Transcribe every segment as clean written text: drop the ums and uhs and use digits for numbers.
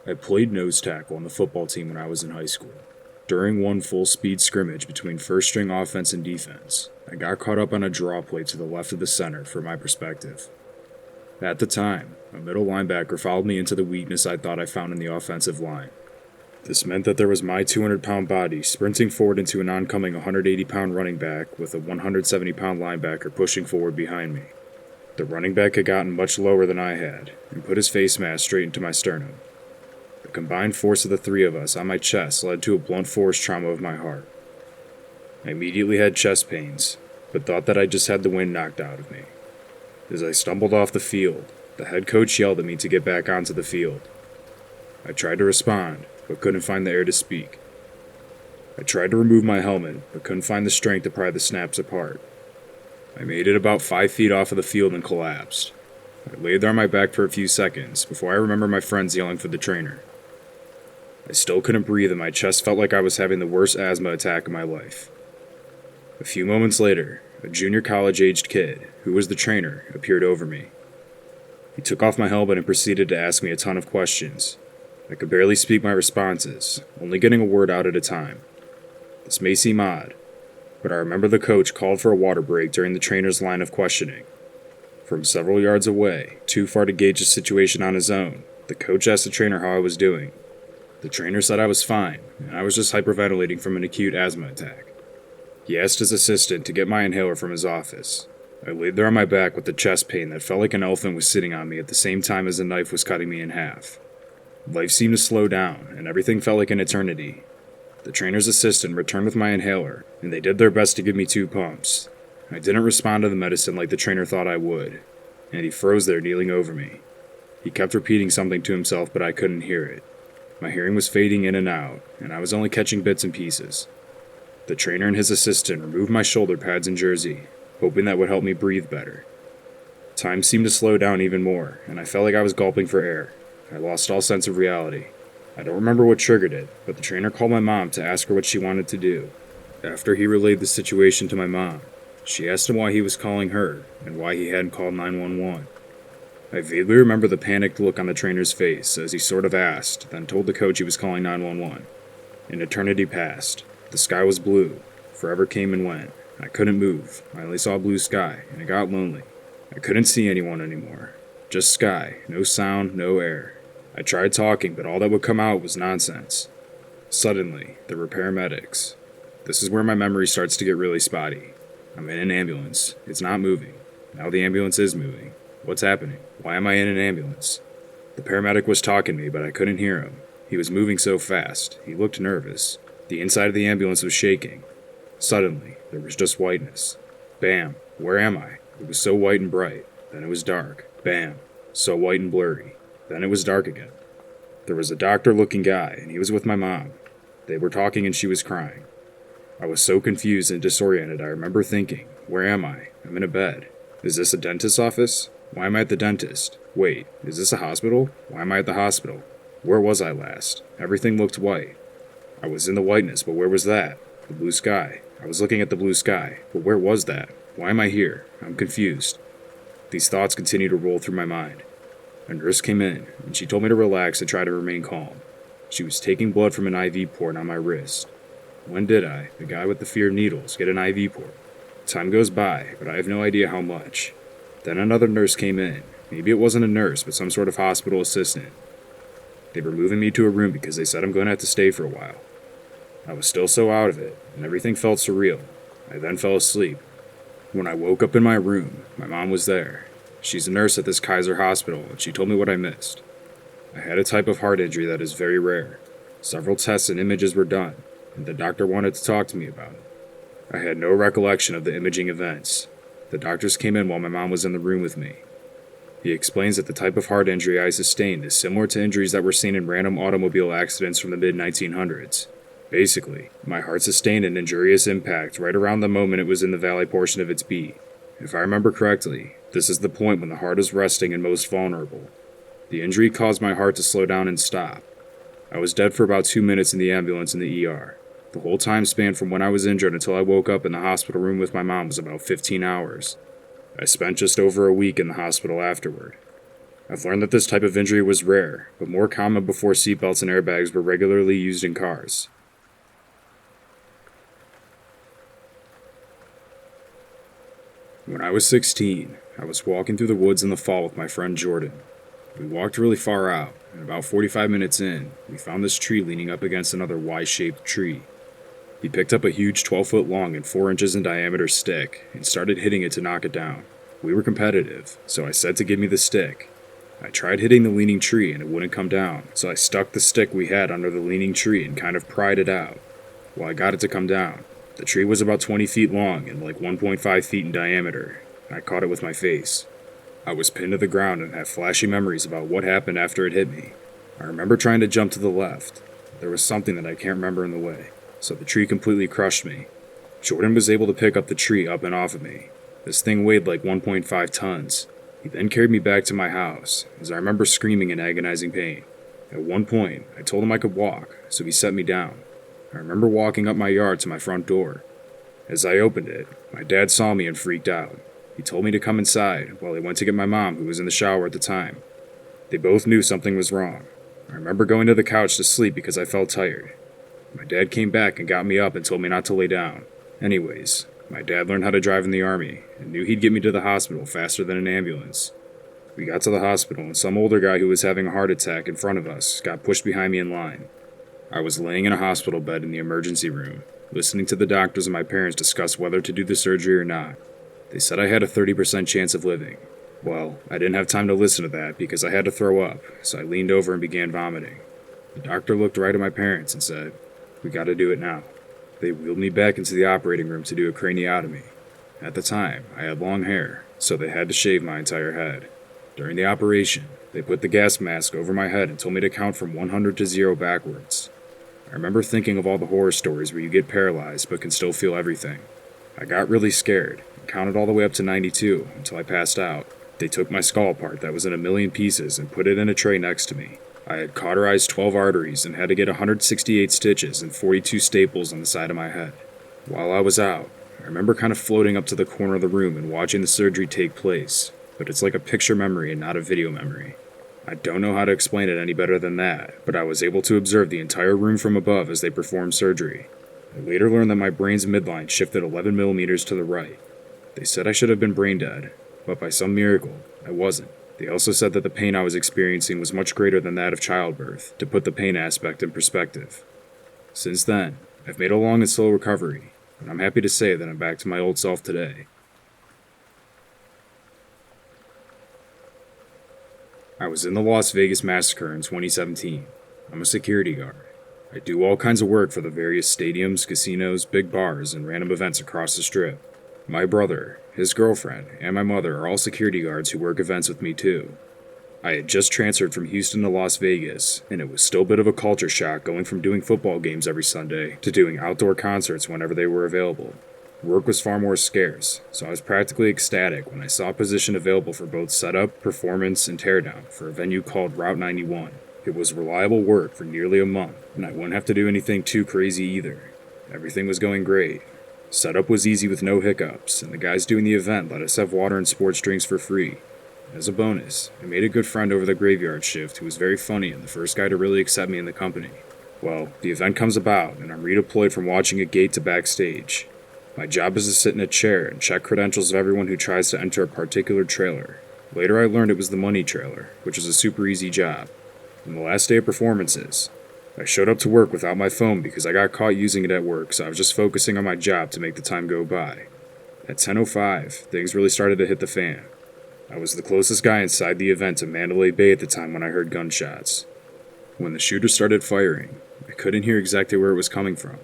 I played nose tackle on the football team when I was in high school. During one full-speed scrimmage between first-string offense and defense, I got caught up on a draw play to the left of the center from my perspective. At the time, a middle linebacker followed me into the weakness I thought I found in the offensive line. This meant that there was my 200-pound body sprinting forward into an oncoming 180-pound running back with a 170-pound linebacker pushing forward behind me. The running back had gotten much lower than I had and put his face mask straight into my sternum. The combined force of the three of us on my chest led to a blunt force trauma of my heart. I immediately had chest pains, but thought that I just had the wind knocked out of me. As I stumbled off the field, the head coach yelled at me to get back onto the field. I tried to respond, but couldn't find the air to speak. I tried to remove my helmet, but couldn't find the strength to pry the snaps apart. I made it about 5 feet off of the field and collapsed. I lay there on my back for a few seconds before I remember my friends yelling for the trainer. I still couldn't breathe and my chest felt like I was having the worst asthma attack of my life. A few moments later, a junior college-aged kid, who was the trainer, appeared over me. He took off my helmet and proceeded to ask me a ton of questions. I could barely speak my responses, only getting a word out at a time. This may seem odd, but I remember the coach called for a water break during the trainer's line of questioning. From several yards away, too far to gauge the situation on his own, the coach asked the trainer how I was doing. The trainer said I was fine, and I was just hyperventilating from an acute asthma attack. He asked his assistant to get my inhaler from his office. I laid there on my back with the chest pain that felt like an elephant was sitting on me at the same time as a knife was cutting me in half. Life seemed to slow down, and everything felt like an eternity. The trainer's assistant returned with my inhaler, and they did their best to give me 2 pumps. I didn't respond to the medicine like the trainer thought I would, and he froze there kneeling over me. He kept repeating something to himself, but I couldn't hear it. My hearing was fading in and out, and I was only catching bits and pieces. The trainer and his assistant removed my shoulder pads and jersey, hoping that would help me breathe better. Time seemed to slow down even more, and I felt like I was gulping for air. I lost all sense of reality. I don't remember what triggered it, but the trainer called my mom to ask her what she wanted to do. After he relayed the situation to my mom, she asked him why he was calling her, and why he hadn't called 911. I vaguely remember the panicked look on the trainer's face as he sort of asked, then told the coach he was calling 911. An eternity passed. The sky was blue. Forever came and went. I couldn't move. I only saw blue sky, and it got lonely. I couldn't see anyone anymore. Just sky, no sound, no air. I tried talking, but all that would come out was nonsense. Suddenly, there were paramedics. This is where my memory starts to get really spotty. I'm in an ambulance. It's not moving. Now the ambulance is moving. What's happening? Why am I in an ambulance? The paramedic was talking to me, but I couldn't hear him. He was moving so fast. He looked nervous. The inside of the ambulance was shaking. Suddenly, there was just whiteness. Bam! Where am I? It was so white and bright. Then it was dark. Bam! So white and blurry. Then it was dark again. There was a doctor-looking guy, and he was with my mom. They were talking and she was crying. I was so confused and disoriented I remember thinking, where am I? I'm in a bed. Is this a dentist's office? Why am I at the dentist? Wait, is this a hospital? Why am I at the hospital? Where was I last? Everything looked white. I was in the whiteness, but where was that? The blue sky. I was looking at the blue sky, but where was that? Why am I here? I'm confused. These thoughts continued to roll through my mind. A nurse came in, and she told me to relax and try to remain calm. She was taking blood from an IV port on my wrist. When did I, the guy with the fear of needles, get an IV port? Time goes by, but I have no idea how much. Then another nurse came in. Maybe it wasn't a nurse, but some sort of hospital assistant. They were moving me to a room because they said I'm going to have to stay for a while. I was still so out of it, and everything felt surreal. I then fell asleep. When I woke up in my room, my mom was there. She's a nurse at this Kaiser hospital, and she told me what I missed. I had a type of heart injury that is very rare. Several tests and images were done, and the doctor wanted to talk to me about it. I had no recollection of the imaging events. The doctors came in while my mom was in the room with me. He explains that the type of heart injury I sustained is similar to injuries that were seen in random automobile accidents from the mid-1900s. Basically, my heart sustained an injurious impact right around the moment it was in the valley portion of its beat. If I remember correctly, this is the point when the heart is resting and most vulnerable. The injury caused my heart to slow down and stop. I was dead for about 2 minutes in the ambulance in the ER. The whole time span from when I was injured until I woke up in the hospital room with my mom was about 15 hours. I spent just over a week in the hospital afterward. I've learned that this type of injury was rare, but more common before seatbelts and airbags were regularly used in cars. When I was 16, I was walking through the woods in the fall with my friend Jordan. We walked really far out, and about 45 minutes in, we found this tree leaning up against another Y-shaped tree. He picked up a huge 12-foot long and 4 inches in diameter stick and started hitting it to knock it down. We were competitive, so I said to give me the stick. I tried hitting the leaning tree and it wouldn't come down, so I stuck the stick we had under the leaning tree and kind of pried it out. Well, I got it to come down. The tree was about 20 feet long and like 1.5 feet in diameter. I caught it with my face. I was pinned to the ground and had flashy memories about what happened after it hit me. I remember trying to jump to the left. There was something that I can't remember in the way, so the tree completely crushed me. Jordan was able to pick up the tree up and off of me. This thing weighed like 1.5 tons. He then carried me back to my house, as I remember screaming in agonizing pain. At one point, I told him I could walk, so he set me down. I remember walking up my yard to my front door. As I opened it, my dad saw me and freaked out. He told me to come inside while he went to get my mom, who was in the shower at the time. They both knew something was wrong. I remember going to the couch to sleep because I felt tired. My dad came back and got me up and told me not to lay down. Anyways, my dad learned how to drive in the army and knew he'd get me to the hospital faster than an ambulance. We got to the hospital and some older guy who was having a heart attack in front of us got pushed behind me in line. I was laying in a hospital bed in the emergency room, listening to the doctors and my parents discuss whether to do the surgery or not. They said I had a 30% chance of living. Well, I didn't have time to listen to that because I had to throw up, so I leaned over and began vomiting. The doctor looked right at my parents and said, "We gotta do it now." They wheeled me back into the operating room to do a craniotomy. At the time, I had long hair, so they had to shave my entire head. During the operation, they put the gas mask over my head and told me to count from 100 to 0 backwards. I remember thinking of all the horror stories where you get paralyzed but can still feel everything. I got really scared and counted all the way up to 92 until I passed out. They took my skull apart that was in a million pieces and put it in a tray next to me. I had cauterized 12 arteries and had to get 168 stitches and 42 staples on the side of my head. While I was out, I remember kind of floating up to the corner of the room and watching the surgery take place, but it's like a picture memory and not a video memory. I don't know how to explain it any better than that, but I was able to observe the entire room from above as they performed surgery. I later learned that my brain's midline shifted 11 millimeters to the right. They said I should have been brain dead, but by some miracle, I wasn't. They also said that the pain I was experiencing was much greater than that of childbirth, to put the pain aspect in perspective. Since then, I've made a long and slow recovery, and I'm happy to say that I'm back to my old self today. I was in the Las Vegas massacre in 2017. I'm a security guard. I do all kinds of work for the various stadiums, casinos, big bars, and random events across the strip. My brother, his girlfriend, and my mother are all security guards who work events with me too. I had just transferred from Houston to Las Vegas, and it was still a bit of a culture shock going from doing football games every Sunday to doing outdoor concerts whenever they were available. Work was far more scarce, so I was practically ecstatic when I saw a position available for both setup, performance, and teardown for a venue called Route 91. It was reliable work for nearly a month, and I wouldn't have to do anything too crazy either. Everything was going great. Setup was easy with no hiccups, and the guys doing the event let us have water and sports drinks for free. As a bonus, I made a good friend over the graveyard shift who was very funny and the first guy to really accept me in the company. Well, the event comes about, and I'm redeployed from watching a gate to backstage. My job is to sit in a chair and check credentials of everyone who tries to enter a particular trailer. Later I learned it was the money trailer, which is a super easy job. On the last day of performances, I showed up to work without my phone because I got caught using it at work, so I was just focusing on my job to make the time go by. At 10:05, things really started to hit the fan. I was the closest guy inside the event to Mandalay Bay at the time when I heard gunshots. When the shooter started firing, I couldn't hear exactly where it was coming from.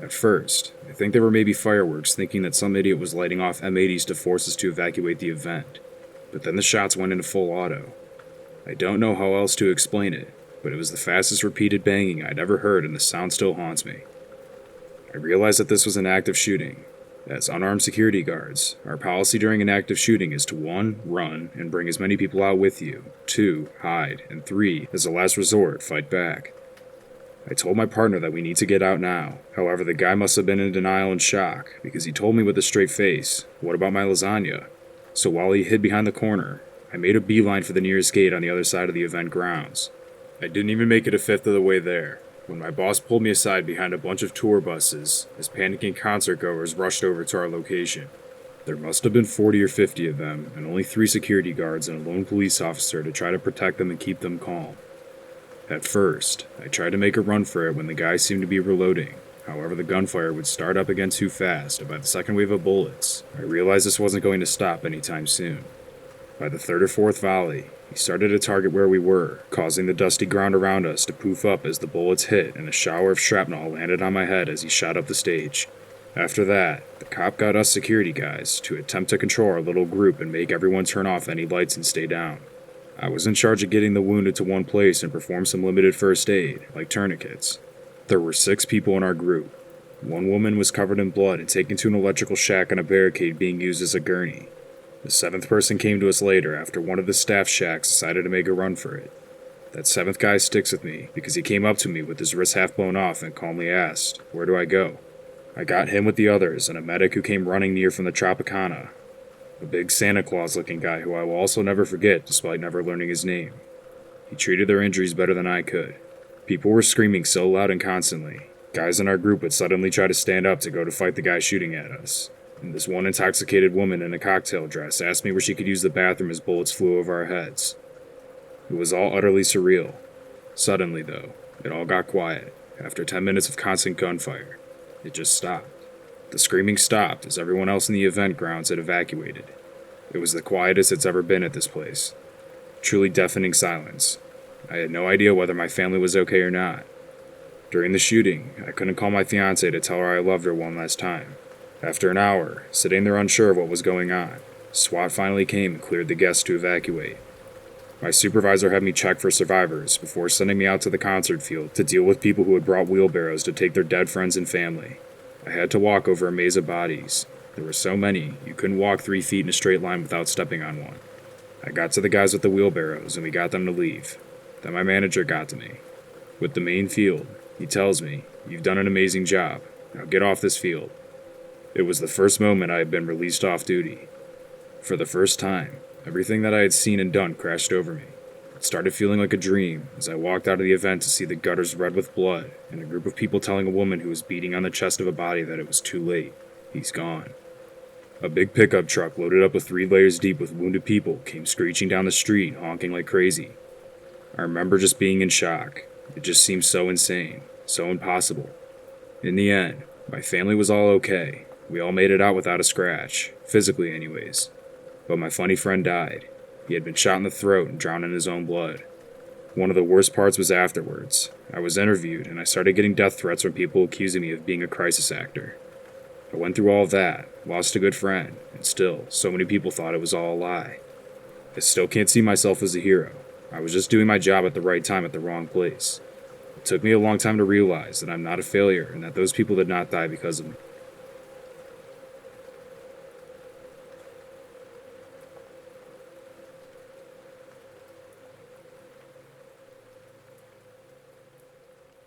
At first, I think they were maybe fireworks, thinking that some idiot was lighting off M80s to force us to evacuate the event. But then the shots went into full auto. I don't know how else to explain it, but it was the fastest repeated banging I'd ever heard, and the sound still haunts me. I realized that this was an active shooting. As unarmed security guards, our policy during an active shooting is to 1. Run and bring as many people out with you, 2. Hide, and 3. As a last resort, fight back. I told my partner that we need to get out now. However, the guy must have been in denial and shock, because he told me with a straight face, "What about my lasagna?" So while he hid behind the corner, I made a beeline for the nearest gate on the other side of the event grounds. I didn't even make it a fifth of the way there, when my boss pulled me aside behind a bunch of tour buses as panicking concert goers rushed over to our location. There must have been 40 or 50 of them, and only 3 security guards and a lone police officer to try to protect them and keep them calm. At first, I tried to make a run for it when the guys seemed to be reloading. However, the gunfire would start up again too fast, and by the second wave of bullets, I realized this wasn't going to stop anytime soon. By the third or fourth volley, he started to target where we were, causing the dusty ground around us to poof up as the bullets hit and a shower of shrapnel landed on my head as he shot up the stage. After that, the cop got us security guys to attempt to control our little group and make everyone turn off any lights and stay down. I was in charge of getting the wounded to one place and perform some limited first aid, like tourniquets. There were 6 people in our group. 1 woman was covered in blood and taken to an electrical shack on a barricade being used as a gurney. The 7th person came to us later after one of the staff shacks decided to make a run for it. That 7th guy sticks with me because he came up to me with his wrist half blown off and calmly asked, "Where do I go?" I got him with the others and a medic who came running near from the Tropicana. A big Santa Claus looking guy who I will also never forget despite never learning his name. He treated their injuries better than I could. People were screaming so loud and constantly. Guys in our group would suddenly try to stand up to go to fight the guy shooting at us. And this one intoxicated woman in a cocktail dress asked me where she could use the bathroom as bullets flew over our heads. It was all utterly surreal. Suddenly, though, it all got quiet. After 10 minutes of constant gunfire, it just stopped. The screaming stopped as everyone else in the event grounds had evacuated. It was the quietest it's ever been at this place. Truly deafening silence. I had no idea whether my family was okay or not. During the shooting, I couldn't call my fiancée to tell her I loved her one last time. After an hour, sitting there unsure of what was going on, SWAT finally came and cleared the guests to evacuate. My supervisor had me check for survivors before sending me out to the concert field to deal with people who had brought wheelbarrows to take their dead friends and family. I had to walk over a maze of bodies. There were so many, you couldn't walk 3 feet in a straight line without stepping on one. I got to the guys with the wheelbarrows and we got them to leave. Then my manager got to me. With the main field, he tells me, "You've done an amazing job. Now get off this field." It was the first moment I had been released off duty. For the first time, everything that I had seen and done crashed over me. It started feeling like a dream as I walked out of the event to see the gutters red with blood and a group of people telling a woman who was beating on the chest of a body that it was too late. He's gone. A big pickup truck loaded up with 3 layers deep with wounded people came screeching down the street, honking like crazy. I remember just being in shock. It just seemed so insane, so impossible. In the end, my family was all okay. We all made it out without a scratch, physically anyways. But my funny friend died. He had been shot in the throat and drowned in his own blood. One of the worst parts was afterwards. I was interviewed and I started getting death threats from people accusing me of being a crisis actor. I went through all of that, lost a good friend, and still, so many people thought it was all a lie. I still can't see myself as a hero. I was just doing my job at the right time at the wrong place. It took me a long time to realize that I'm not a failure and that those people did not die because of me.